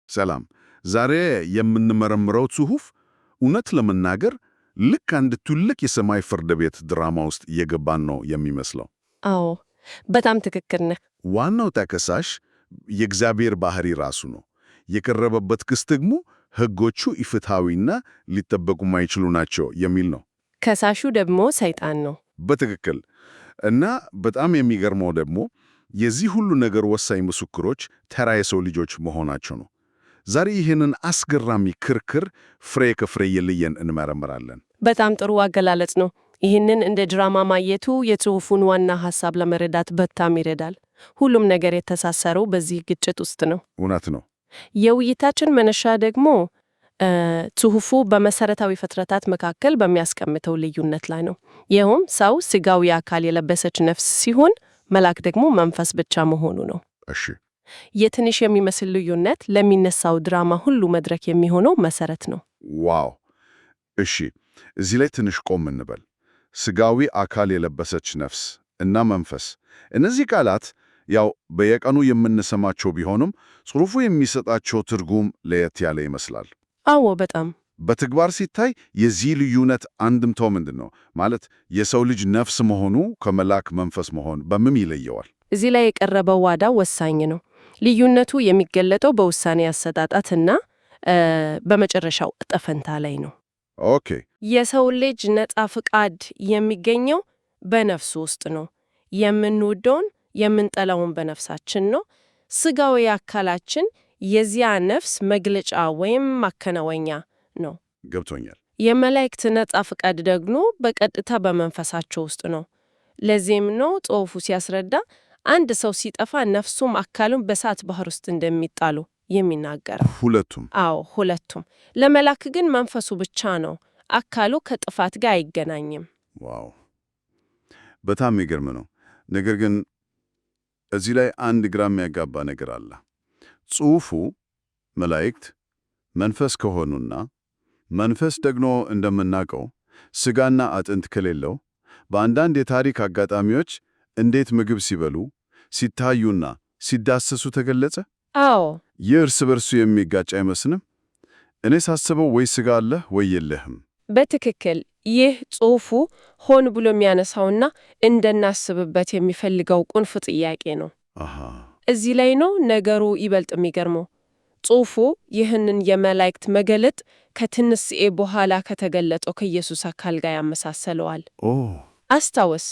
ሰላም። ዛሬ የምንመረምረው ጽሑፍ እውነት ለመናገር ልክ አንድ ትልቅ የሰማይ ፍርድ ቤት ድራማ ውስጥ እየገባን ነው የሚመስለው። አዎ፣ በጣም ትክክል ነህ። ዋናው ተከሳሽ የእግዚአብሔር ባህሪ ራሱ ነው። የቀረበበት ክስ ደግሞ ሕጎቹ ኢፍትሐዊና ሊጠበቁ ማይችሉ ናቸው የሚል ነው። ከሳሹ ደግሞ ሰይጣን ነው። በትክክል። እና በጣም የሚገርመው ደግሞ የዚህ ሁሉ ነገር ወሳኝ ምስክሮች ተራ የሰው ልጆች መሆናቸው ነው። ዛሬ ይህንን አስገራሚ ክርክር ፍሬ ከፍሬ እየለየን እንመረምራለን። በጣም ጥሩ አገላለጽ ነው። ይህንን እንደ ድራማ ማየቱ የጽሑፉን ዋና ሐሳብ ለመረዳት በጣም ይረዳል። ሁሉም ነገር የተሳሰረው በዚህ ግጭት ውስጥ ነው። እውነት ነው። የውይይታችን መነሻ ደግሞ ጽሑፉ በመሰረታዊ ፍጥረታት መካከል በሚያስቀምጠው ልዩነት ላይ ነው። ይኸውም ሰው ሥጋዊ አካል የለበሰች ነፍስ ሲሆን መልአክ ደግሞ መንፈስ ብቻ መሆኑ ነው። እሺ፣ የትንሽ የሚመስል ልዩነት ለሚነሳው ድራማ ሁሉ መድረክ የሚሆነው መሰረት ነው። ዋው! እሺ፣ እዚህ ላይ ትንሽ ቆም እንበል። ሥጋዊ አካል የለበሰች ነፍስ እና መንፈስ፣ እነዚህ ቃላት ያው በየቀኑ የምንሰማቸው ቢሆኑም ጽሑፉ የሚሰጣቸው ትርጉም ለየት ያለ ይመስላል። አዎ፣ በጣም በተግባር ሲታይ የዚህ ልዩነት አንድምታው ምንድን ነው? ማለት የሰው ልጅ ነፍስ መሆኑ ከመልአክ መንፈስ መሆን በምን ይለየዋል? እዚህ ላይ የቀረበው ዋዳ ወሳኝ ነው። ልዩነቱ የሚገለጠው በውሳኔ አሰጣጣትና በመጨረሻው ዕጣ ፈንታ ላይ ነው። ኦኬ። የሰው ልጅ ነጻ ፍቃድ የሚገኘው በነፍሱ ውስጥ ነው። የምንወደውን የምንጠላውን በነፍሳችን ነው። ሥጋዊ አካላችን የዚያ ነፍስ መግለጫ ወይም ማከናወኛ ነው። ገብቶኛል። የመላእክት ነጻ ፍቃድ ደግሞ በቀጥታ በመንፈሳቸው ውስጥ ነው። ለዚህም ነው ጽሑፉ ሲያስረዳ አንድ ሰው ሲጠፋ ነፍሱም አካሉም በእሳት ባህር ውስጥ እንደሚጣሉ የሚናገረው። ሁለቱም? አዎ፣ ሁለቱም። ለመላክ ግን መንፈሱ ብቻ ነው። አካሉ ከጥፋት ጋር አይገናኝም። ዋው! በጣም የሚገርም ነው። ነገር ግን እዚህ ላይ አንድ ግራ የሚያጋባ ነገር አለ። ጽሑፉ መላእክት መንፈስ ከሆኑና መንፈስ ደግሞ እንደምናውቀው ሥጋና አጥንት ከሌለው በአንዳንድ የታሪክ አጋጣሚዎች እንዴት ምግብ ሲበሉ፣ ሲታዩና ሲዳሰሱ ተገለጸ? አዎ። ይህ እርስ በርሱ የሚጋጭ አይመስልም? እኔ ሳስበው ወይ ሥጋ አለህ ወይ የለህም። በትክክል ይህ ጽሑፉ ሆን ብሎ የሚያነሳውና እንድናስብበት የሚፈልገው ቁልፍ ጥያቄ ነው። እዚህ ላይ ነው ነገሩ ይበልጥ የሚገርመው። ጽሑፉ ይህንን የመላእክት መገለጥ ከትንሣኤ በኋላ ከተገለጠው ከኢየሱስ አካል ጋር ያመሳሰለዋል። አስታውስ፣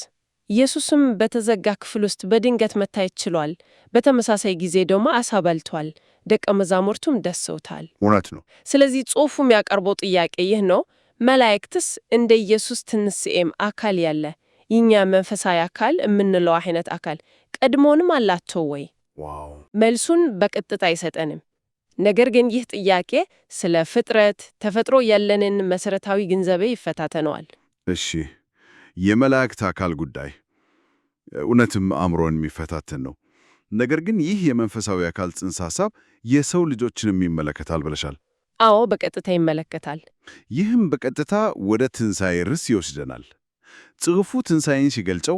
ኢየሱስም በተዘጋ ክፍል ውስጥ በድንገት መታየት ችሏል። በተመሳሳይ ጊዜ ደግሞ ዓሣ በልቷል። ደቀ መዛሙርቱም ደሰውታል። እውነት ነው። ስለዚህ ጽሑፉ የሚያቀርበው ጥያቄ ይህ ነው። መላእክትስ እንደ ኢየሱስ ትንሣኤም አካል ያለ የእኛ መንፈሳዊ አካል የምንለው አይነት አካል ቀድሞውንም አላቸው ወይ? ዋው! መልሱን በቀጥታ አይሰጠንም። ነገር ግን ይህ ጥያቄ ስለ ፍጥረት ተፈጥሮ ያለንን መሠረታዊ ግንዛቤ ይፈታተነዋል። እሺ፣ የመላእክት አካል ጉዳይ እውነትም አእምሮን የሚፈታተን ነው። ነገር ግን ይህ የመንፈሳዊ አካል ጽንሰ ሐሳብ የሰው ልጆችንም ይመለከታል ብለሻል። አዎ፣ በቀጥታ ይመለከታል። ይህም በቀጥታ ወደ ትንሣኤ ርዕስ ይወስደናል። ጽሑፉ ትንሣኤን ሲገልጸው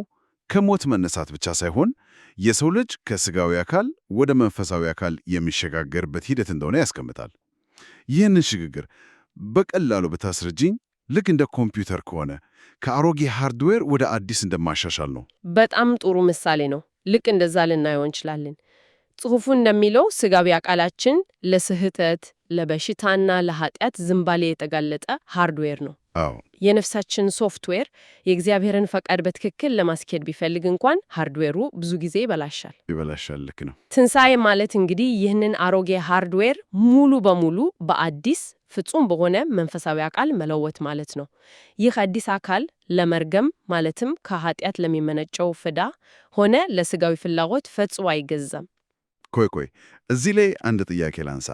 ከሞት መነሳት ብቻ ሳይሆን የሰው ልጅ ከሥጋዊ አካል ወደ መንፈሳዊ አካል የሚሸጋገርበት ሂደት እንደሆነ ያስቀምጣል። ይህንን ሽግግር በቀላሉ ብታስረጅኝ፣ ልክ እንደ ኮምፒውተር ከሆነ ከአሮጌ ሃርድዌር ወደ አዲስ እንደማሻሻል ነው። በጣም ጥሩ ምሳሌ ነው። ልክ እንደዛ ልናየው እንችላለን። ጽሑፉ እንደሚለው ሥጋዊ አካላችን ለስህተት፣ ለበሽታና ለኃጢአት ዝንባሌ የተጋለጠ ሃርድዌር ነው። አዎ። የነፍሳችን ሶፍትዌር የእግዚአብሔርን ፈቃድ በትክክል ለማስኬድ ቢፈልግ እንኳን ሃርድዌሩ ብዙ ጊዜ ይበላሻል። ልክ ነው። ትንሣኤ ማለት እንግዲህ ይህንን አሮጌ ሃርድዌር ሙሉ በሙሉ በአዲስ ፍጹም በሆነ መንፈሳዊ አካል መለወጥ ማለት ነው። ይህ አዲስ አካል ለመርገም ማለትም ከኃጢአት ለሚመነጨው ፍዳ ሆነ ለሥጋዊ ፍላጎት ፈጽሞ አይገዛም። ቆይ፣ እዚህ ላይ አንድ ጥያቄ ላንሳ።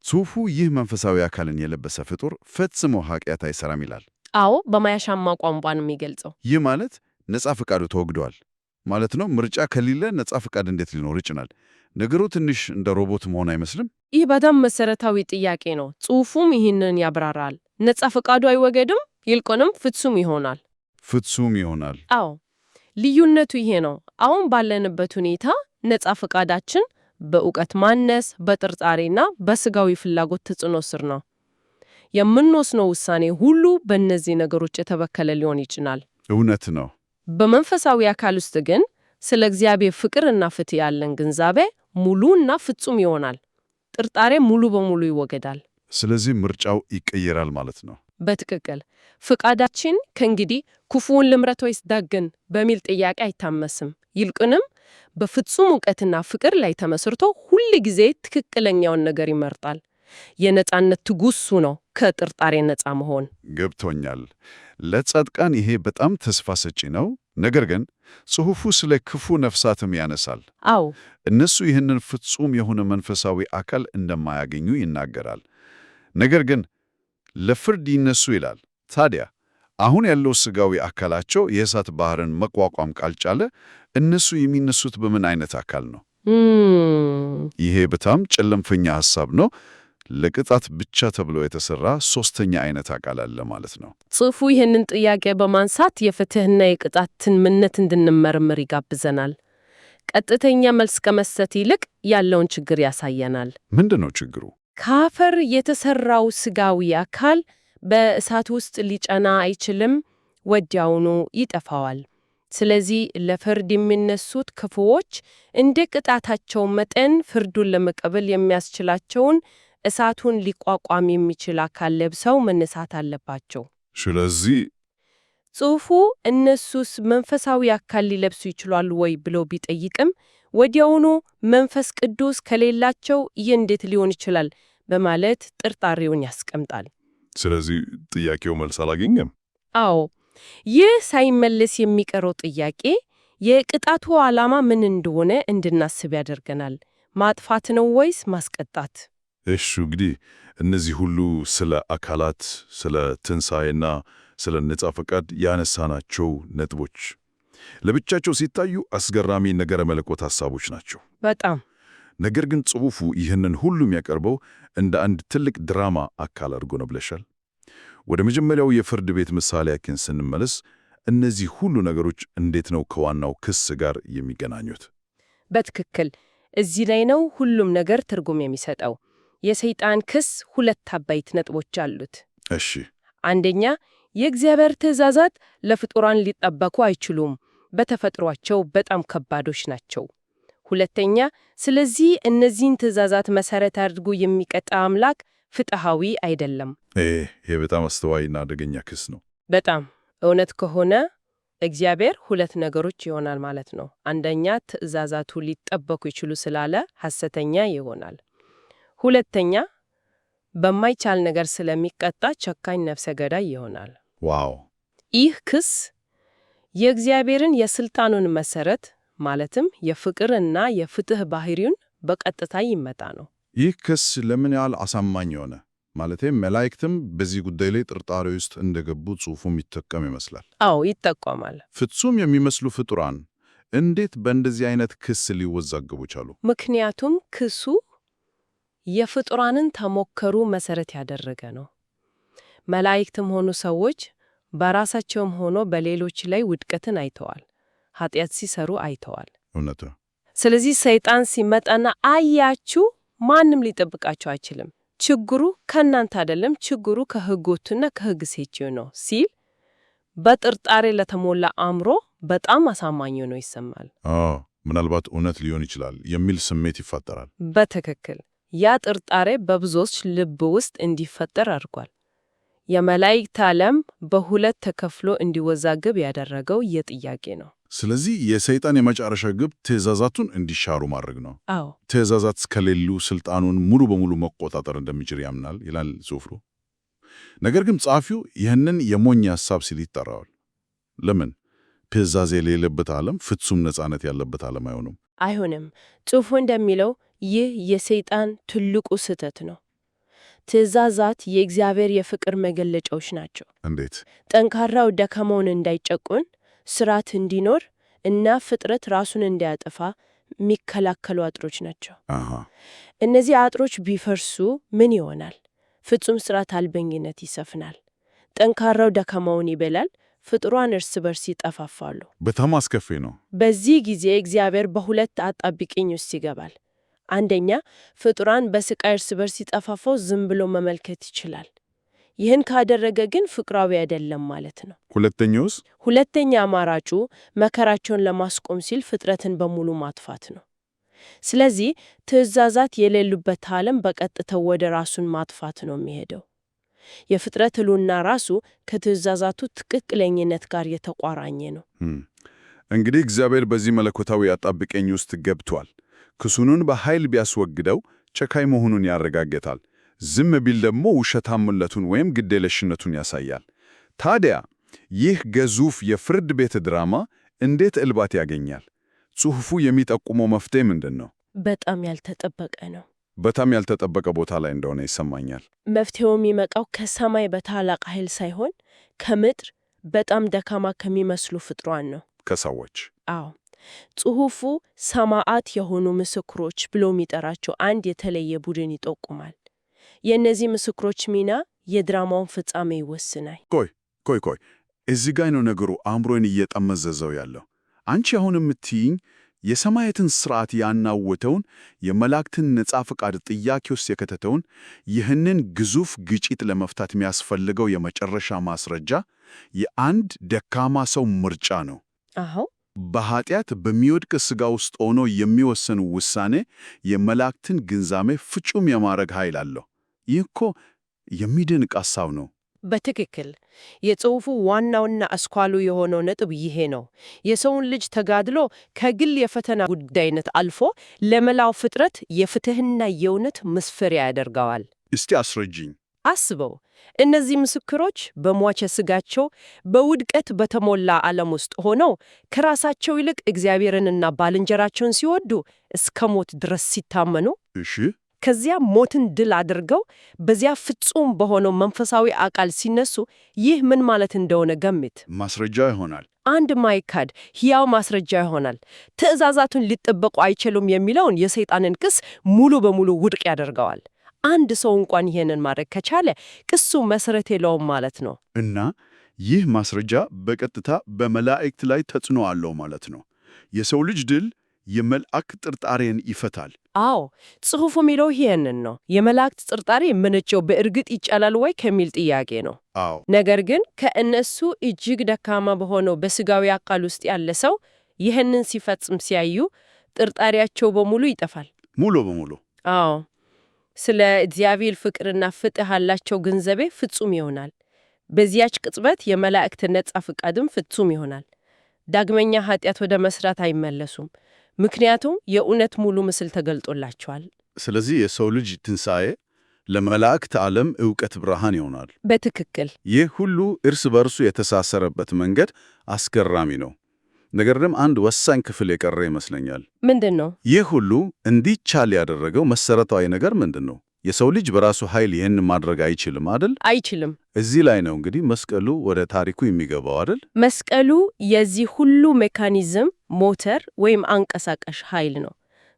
ጽሑፉ ይህ መንፈሳዊ አካልን የለበሰ ፍጡር ፈጽሞ ኃጢአት አይሰራም ይላል። አዎ፣ በማያሻማ ቋንቋ ነው የሚገልጸው። ይህ ማለት ነጻ ፍቃዱ ተወግዷል ማለት ነው። ምርጫ ከሌለ ነጻ ፍቃድ እንዴት ሊኖር ይችላል? ነገሩ ትንሽ እንደ ሮቦት መሆን አይመስልም? ይህ በጣም መሰረታዊ ጥያቄ ነው። ጽሑፉም ይህንን ያብራራል። ነጻ ፍቃዱ አይወገድም፣ ይልቁንም ፍጹም ይሆናል። ፍጹም ይሆናል? አዎ፣ ልዩነቱ ይሄ ነው። አሁን ባለንበት ሁኔታ ነጻ ፍቃዳችን በእውቀት ማነስ፣ በጥርጣሬና በስጋዊ ፍላጎት ተጽዕኖ ስር ነው። የምንወስነው ውሳኔ ሁሉ በእነዚህ ነገሮች የተበከለ ሊሆን ይችላል። እውነት ነው። በመንፈሳዊ አካል ውስጥ ግን ስለ እግዚአብሔር ፍቅርና ፍትህ ያለን ግንዛቤ ሙሉና ፍጹም ይሆናል። ጥርጣሬ ሙሉ በሙሉ ይወገዳል። ስለዚህ ምርጫው ይቀየራል ማለት ነው። በትክክል ፍቃዳችን ከእንግዲህ ክፉውን ልምረት ወይስ ደግን በሚል ጥያቄ አይታመስም። ይልቁንም በፍጹም እውቀትና ፍቅር ላይ ተመስርቶ ሁል ጊዜ ትክክለኛውን ነገር ይመርጣል። የነጻነት ትጉሱ ነው ከጥርጣሬ ነጻ መሆን። ገብቶኛል። ለጻድቃን ይሄ በጣም ተስፋ ሰጪ ነው። ነገር ግን ጽሑፉ ስለ ክፉ ነፍሳትም ያነሳል። አዎ፣ እነሱ ይህንን ፍጹም የሆነ መንፈሳዊ አካል እንደማያገኙ ይናገራል። ነገር ግን ለፍርድ ይነሱ ይላል። ታዲያ አሁን ያለው ሥጋዊ አካላቸው የእሳት ባህርን መቋቋም ካልቻለ እነሱ የሚነሱት በምን አይነት አካል ነው? ይሄ በጣም ጨለምተኛ ሐሳብ ነው። ለቅጣት ብቻ ተብሎ የተሰራ ሶስተኛ አይነት አካል አለ ማለት ነው። ጽሑፉ ይህንን ጥያቄ በማንሳት የፍትህና የቅጣትን ምንነት እንድንመረምር ይጋብዘናል። ቀጥተኛ መልስ ከመስጠት ይልቅ ያለውን ችግር ያሳየናል። ምንድን ነው ችግሩ? ከአፈር የተሰራው ሥጋዊ አካል በእሳት ውስጥ ሊጸና አይችልም፣ ወዲያውኑ ይጠፋዋል። ስለዚህ ለፍርድ የሚነሱት ክፉዎች እንደ ቅጣታቸው መጠን ፍርዱን ለመቀበል የሚያስችላቸውን እሳቱን ሊቋቋም የሚችል አካል ለብሰው መነሳት አለባቸው። ስለዚህ ጽሑፉ እነሱስ መንፈሳዊ አካል ሊለብሱ ይችላሉ ወይ ብሎ ቢጠይቅም ወዲያውኑ መንፈስ ቅዱስ ከሌላቸው ይህ እንዴት ሊሆን ይችላል በማለት ጥርጣሬውን ያስቀምጣል። ስለዚህ ጥያቄው መልስ አላገኘም። አዎ፣ ይህ ሳይመለስ የሚቀረው ጥያቄ የቅጣቱ ዓላማ ምን እንደሆነ እንድናስብ ያደርገናል። ማጥፋት ነው ወይስ ማስቀጣት? እሺ፣ እንግዲህ እነዚህ ሁሉ ስለ አካላት፣ ስለ ትንሣኤና ስለ ነጻ ፈቃድ ያነሳናቸው ነጥቦች ለብቻቸው ሲታዩ አስገራሚ ነገረ መለኮት ሐሳቦች ናቸው። በጣም። ነገር ግን ጽሑፉ ይህንን ሁሉ የሚያቀርበው እንደ አንድ ትልቅ ድራማ አካል አድርጎ ነው ብለሻል። ወደ መጀመሪያው የፍርድ ቤት ምሳሌያችን ስንመለስ እነዚህ ሁሉ ነገሮች እንዴት ነው ከዋናው ክስ ጋር የሚገናኙት? በትክክል እዚህ ላይ ነው ሁሉም ነገር ትርጉም የሚሰጠው። የሰይጣን ክስ ሁለት አበይት ነጥቦች አሉት። እሺ፣ አንደኛ የእግዚአብሔር ትእዛዛት ለፍጡራን ሊጠበቁ አይችሉም፣ በተፈጥሯቸው በጣም ከባዶች ናቸው። ሁለተኛ፣ ስለዚህ እነዚህን ትእዛዛት መሰረት አድርጎ የሚቀጣ አምላክ ፍትሃዊ አይደለም። ይሄ በጣም አስተዋይና አደገኛ ክስ ነው። በጣም እውነት ከሆነ እግዚአብሔር ሁለት ነገሮች ይሆናል ማለት ነው። አንደኛ፣ ትእዛዛቱ ሊጠበቁ ይችሉ ስላለ ሐሰተኛ ይሆናል። ሁለተኛ፣ በማይቻል ነገር ስለሚቀጣ ጨካኝ ነፍሰ ገዳይ ይሆናል። ዋው! ይህ ክስ የእግዚአብሔርን የስልጣኑን መሰረት ማለትም የፍቅርና የፍትህ ባህሪውን በቀጥታ ይመታ ነው። ይህ ክስ ለምን ያህል አሳማኝ የሆነ ማለትም መላእክትም በዚህ ጉዳይ ላይ ጥርጣሬ ውስጥ እንደገቡ ጽሑፉም ይጠቀም ይመስላል። አዎ፣ ይጠቆማል። ፍጹም የሚመስሉ ፍጡራን እንዴት በእንደዚህ አይነት ክስ ሊወዛገቡ ቻሉ? ምክንያቱም ክሱ የፍጡራንን ተሞክሮ መሰረት ያደረገ ነው። መላእክትም ሆኑ ሰዎች በራሳቸውም ሆኖ በሌሎች ላይ ውድቀትን አይተዋል፣ ኃጢአት ሲሰሩ አይተዋል። እውነት። ስለዚህ ሰይጣን ሲመጣና አያችሁ፣ ማንም ሊጠብቃቸው አይችልም፣ ችግሩ ከእናንተ አይደለም፣ ችግሩ ከሕጎቱና ከሕግ ሴችው ነው ሲል በጥርጣሬ ለተሞላ አእምሮ በጣም አሳማኝ ሆኖ ይሰማል። ምናልባት እውነት ሊሆን ይችላል የሚል ስሜት ይፈጠራል። በትክክል ያ ጥርጣሬ በብዙዎች ልብ ውስጥ እንዲፈጠር አድርጓል። የመላእክት ዓለም በሁለት ተከፍሎ እንዲወዛገብ ያደረገው የጥያቄ ነው። ስለዚህ የሰይጣን የመጨረሻ ግብ ትእዛዛቱን እንዲሻሩ ማድረግ ነው። አዎ፣ ትእዛዛት ከሌሉ ስልጣኑን ሙሉ በሙሉ መቆጣጠር እንደሚችል ያምናል ይላል ጽሑፉ። ነገር ግን ጸሐፊው ይህንን የሞኝ ሐሳብ ሲል ይጠራዋል። ለምን? ትእዛዝ የሌለበት ዓለም ፍጹም ነጻነት ያለበት ዓለም አይሆንም። አይሆንም። ጽሑፉ እንደሚለው ይህ የሰይጣን ትልቁ ስህተት ነው። ትእዛዛት የእግዚአብሔር የፍቅር መገለጫዎች ናቸው። እንዴት? ጠንካራው ደካማውን እንዳይጨቁን፣ ስርዓት እንዲኖር እና ፍጥረት ራሱን እንዳያጠፋ የሚከላከሉ አጥሮች ናቸው። እነዚህ አጥሮች ቢፈርሱ ምን ይሆናል? ፍጹም ስርዓት አልበኝነት ይሰፍናል። ጠንካራው ደካማውን ይበላል። ፍጡራን እርስ በርስ ይጠፋፋሉ። በጣም አስከፊ ነው። በዚህ ጊዜ እግዚአብሔር በሁለት አጣብቂኝ ውስጥ ይገባል። አንደኛ ፍጡራን በስቃይ እርስ በርስ ሲጠፋፋው ዝም ብሎ መመልከት ይችላል። ይህን ካደረገ ግን ፍቅራዊ አይደለም ማለት ነው። ሁለተኛውስ? ሁለተኛ አማራጩ መከራቸውን ለማስቆም ሲል ፍጥረትን በሙሉ ማጥፋት ነው። ስለዚህ ትእዛዛት የሌሉበት ዓለም በቀጥታው ወደ ራሱን ማጥፋት ነው የሚሄደው። የፍጥረት ሕልውና ራሱ ከትእዛዛቱ ትክክለኝነት ጋር የተቆራኘ ነው። እንግዲህ እግዚአብሔር በዚህ መለኮታዊ አጣብቀኝ ውስጥ ገብቷል። ክሱኑን በኃይል ቢያስወግደው ጨካኝ መሆኑን ያረጋግጣል። ዝም ቢል ደግሞ ውሸታምነቱን ወይም ግዴለሽነቱን ያሳያል። ታዲያ ይህ ግዙፍ የፍርድ ቤት ድራማ እንዴት እልባት ያገኛል? ጽሑፉ የሚጠቁመው መፍትሄ ምንድን ነው? በጣም ያልተጠበቀ ነው። በጣም ያልተጠበቀ ቦታ ላይ እንደሆነ ይሰማኛል። መፍትሄው የሚመጣው ከሰማይ በታላቅ ኃይል ሳይሆን ከምድር በጣም ደካማ ከሚመስሉ ፍጥሯን ነው። ከሰዎች? አዎ። ጽሑፉ ሰማዕት የሆኑ ምስክሮች ብሎ የሚጠራቸው አንድ የተለየ ቡድን ይጠቁማል። የእነዚህ ምስክሮች ሚና የድራማውን ፍጻሜ ይወስናል። ቆይ፣ እዚህ ጋር ነው ነገሩ አእምሮን እየጠመዘዘው ያለው። አንቺ አሁን የምትይኝ የሰማያትን ሥርዓት ያናወተውን የመላእክትን ነጻ ፈቃድ ጥያቄ ውስጥ የከተተውን ይህንን ግዙፍ ግጭት ለመፍታት የሚያስፈልገው የመጨረሻ ማስረጃ የአንድ ደካማ ሰው ምርጫ ነው። አዎ። በኃጢአት በሚወድቅ ሥጋ ውስጥ ሆኖ የሚወሰን ውሳኔ የመላእክትን ግንዛሜ ፍጹም የማድረግ ኃይል አለው። ይህ እኮ የሚደንቅ ሐሳብ ነው። በትክክል የጽሑፉ ዋናውና አስኳሉ የሆነው ነጥብ ይሄ ነው። የሰውን ልጅ ተጋድሎ ከግል የፈተና ጉዳይነት አልፎ ለመላው ፍጥረት የፍትሕና የእውነት መስፈሪያ ያደርገዋል። እስቲ አስረጅኝ። አስበው፣ እነዚህ ምስክሮች በሟቸ ሥጋቸው በውድቀት በተሞላ ዓለም ውስጥ ሆነው ከራሳቸው ይልቅ እግዚአብሔርንና ባልንጀራቸውን ሲወዱ እስከ ሞት ድረስ ሲታመኑ፣ እሺ፣ ከዚያ ሞትን ድል አድርገው በዚያ ፍጹም በሆነው መንፈሳዊ አካል ሲነሱ ይህ ምን ማለት እንደሆነ ገምት። ማስረጃ ይሆናል። አንድ ማይካድ ሕያው ማስረጃ ይሆናል። ትእዛዛቱን ሊጠበቁ አይችሉም የሚለውን የሰይጣንን ክስ ሙሉ በሙሉ ውድቅ ያደርገዋል። አንድ ሰው እንኳን ይሄንን ማድረግ ከቻለ ክሱ መሰረት የለውም ማለት ነው። እና ይህ ማስረጃ በቀጥታ በመላእክት ላይ ተጽዕኖ አለው ማለት ነው። የሰው ልጅ ድል የመልአክ ጥርጣሬን ይፈታል። አዎ፣ ጽሑፉ የሚለው ይሄንን ነው። የመላእክት ጥርጣሬ የምንጨው በእርግጥ ይቻላል ወይ ከሚል ጥያቄ ነው። አዎ። ነገር ግን ከእነሱ እጅግ ደካማ በሆነው በሥጋዊ አካል ውስጥ ያለ ሰው ይህንን ሲፈጽም ሲያዩ ጥርጣሬያቸው በሙሉ ይጠፋል። ሙሉ በሙሉ? አዎ። ስለ እግዚአብሔር ፍቅርና ፍትሕ ያላቸው ግንዛቤ ፍጹም ይሆናል። በዚያች ቅጽበት የመላእክት ነጻ ፈቃድም ፍጹም ይሆናል። ዳግመኛ ኃጢአት ወደ መስራት አይመለሱም። ምክንያቱም የእውነት ሙሉ ምስል ተገልጦላቸዋል። ስለዚህ የሰው ልጅ ትንሣኤ ለመላእክት ዓለም ዕውቀት ብርሃን ይሆናል። በትክክል። ይህ ሁሉ እርስ በርሱ የተሳሰረበት መንገድ አስገራሚ ነው። ነገር ግን አንድ ወሳኝ ክፍል የቀረ ይመስለኛል። ምንድን ነው? ይህ ሁሉ እንዲቻል ያደረገው መሰረታዊ ነገር ምንድን ነው? የሰው ልጅ በራሱ ኃይል ይህን ማድረግ አይችልም አይደል? አይችልም። እዚህ ላይ ነው እንግዲህ መስቀሉ ወደ ታሪኩ የሚገባው አይደል? መስቀሉ የዚህ ሁሉ ሜካኒዝም ሞተር ወይም አንቀሳቃሽ ኃይል ነው።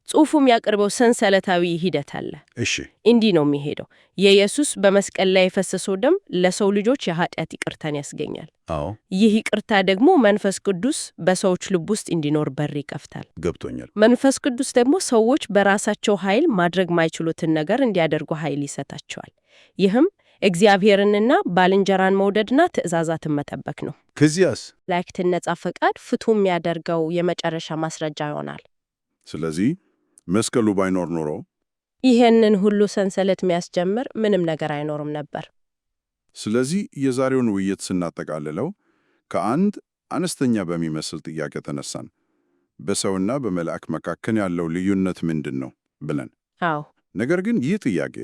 ጽሑፉም ያቀርበው ሰንሰለታዊ ሂደት አለ። እሺ፣ እንዲህ ነው የሚሄደው። የኢየሱስ በመስቀል ላይ የፈሰሰው ደም ለሰው ልጆች የኃጢአት ይቅርታን ያስገኛል። አዎ። ይህ ይቅርታ ደግሞ መንፈስ ቅዱስ በሰዎች ልብ ውስጥ እንዲኖር በር ይከፍታል። ገብቶኛል። መንፈስ ቅዱስ ደግሞ ሰዎች በራሳቸው ኃይል ማድረግ ማይችሉትን ነገር እንዲያደርጉ ኃይል ይሰጣቸዋል። ይህም እግዚአብሔርንና ባልንጀራን መውደድና ትእዛዛትን መጠበቅ ነው። ከዚያስ? መላእክትን ነጻ ፈቃድ ፍቱም የሚያደርገው የመጨረሻ ማስረጃ ይሆናል። ስለዚህ መስቀሉ ባይኖር ኖሮ ይህንን ሁሉ ሰንሰለት የሚያስጀምር ምንም ነገር አይኖርም ነበር። ስለዚህ የዛሬውን ውይይት ስናጠቃልለው ከአንድ አነስተኛ በሚመስል ጥያቄ ተነሳን። በሰውና በመልአክ መካከል ያለው ልዩነት ምንድን ነው ብለን። አዎ። ነገር ግን ይህ ጥያቄ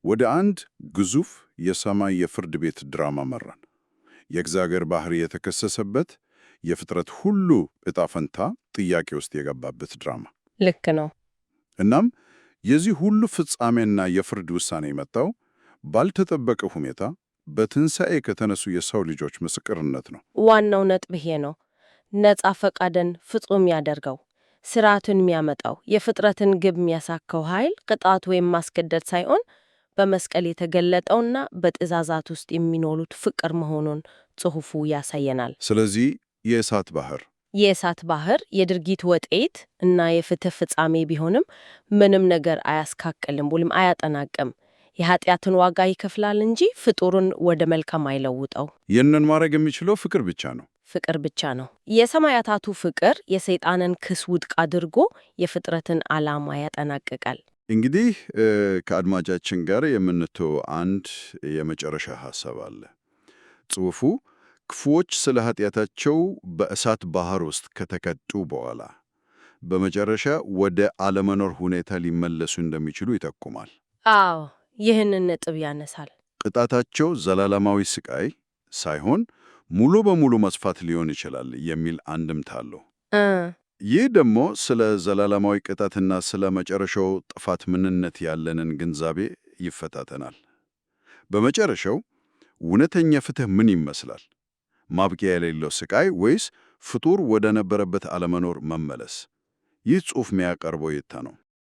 ወደ አንድ ግዙፍ የሰማይ የፍርድ ቤት ድራማ መራን። የእግዚአብሔር ባህሪ የተከሰሰበት፣ የፍጥረት ሁሉ ዕጣ ፈንታ ጥያቄ ውስጥ የገባበት ድራማ። ልክ ነው። እናም የዚህ ሁሉ ፍጻሜና የፍርድ ውሳኔ የመጣው ባልተጠበቀ ሁኔታ በትንሣኤ ከተነሱ የሰው ልጆች ምስክርነት ነው። ዋናው ነጥብ ይሄ ነው። ነጻ ፈቃድን ፍጹም ያደርገው፣ ስርዓትን የሚያመጣው፣ የፍጥረትን ግብ የሚያሳካው ኃይል ቅጣት ወይም ማስገደድ ሳይሆን በመስቀል የተገለጠውና በትእዛዛት ውስጥ የሚኖሩት ፍቅር መሆኑን ጽሑፉ ያሳየናል። ስለዚህ የእሳት ባህር፣ የእሳት ባህር የድርጊት ውጤት እና የፍትህ ፍጻሜ ቢሆንም ምንም ነገር አያስካክልም ወይም አያጠናቅም። የኃጢአትን ዋጋ ይከፍላል እንጂ ፍጡሩን ወደ መልካም አይለውጠው። ይህንን ማድረግ የሚችለው ፍቅር ብቻ ነው። ፍቅር ብቻ ነው። የሰማያታቱ ፍቅር የሰይጣንን ክስ ውድቅ አድርጎ የፍጥረትን ዓላማ ያጠናቅቃል። እንግዲህ ከአድማጫችን ጋር የምንተው አንድ የመጨረሻ ሐሳብ አለ። ጽሑፉ ክፉዎች ስለ ኃጢአታቸው በእሳት ባህር ውስጥ ከተቀጡ በኋላ በመጨረሻ ወደ አለመኖር ሁኔታ ሊመለሱ እንደሚችሉ ይጠቁማል። አዎ፣ ይህንን ነጥብ ያነሳል። ቅጣታቸው ዘላለማዊ ስቃይ ሳይሆን ሙሉ በሙሉ መስፋት ሊሆን ይችላል የሚል አንድምታ አለው። ይህ ደግሞ ስለ ዘላለማዊ ቅጣትና ስለ መጨረሻው ጥፋት ምንነት ያለንን ግንዛቤ ይፈታተናል። በመጨረሻው እውነተኛ ፍትህ ምን ይመስላል? ማብቂያ የሌለው ስቃይ ወይስ ፍጡር ወደ ነበረበት አለመኖር መመለስ? ይህ ጽሑፍ የሚያቀርበው የት ነው?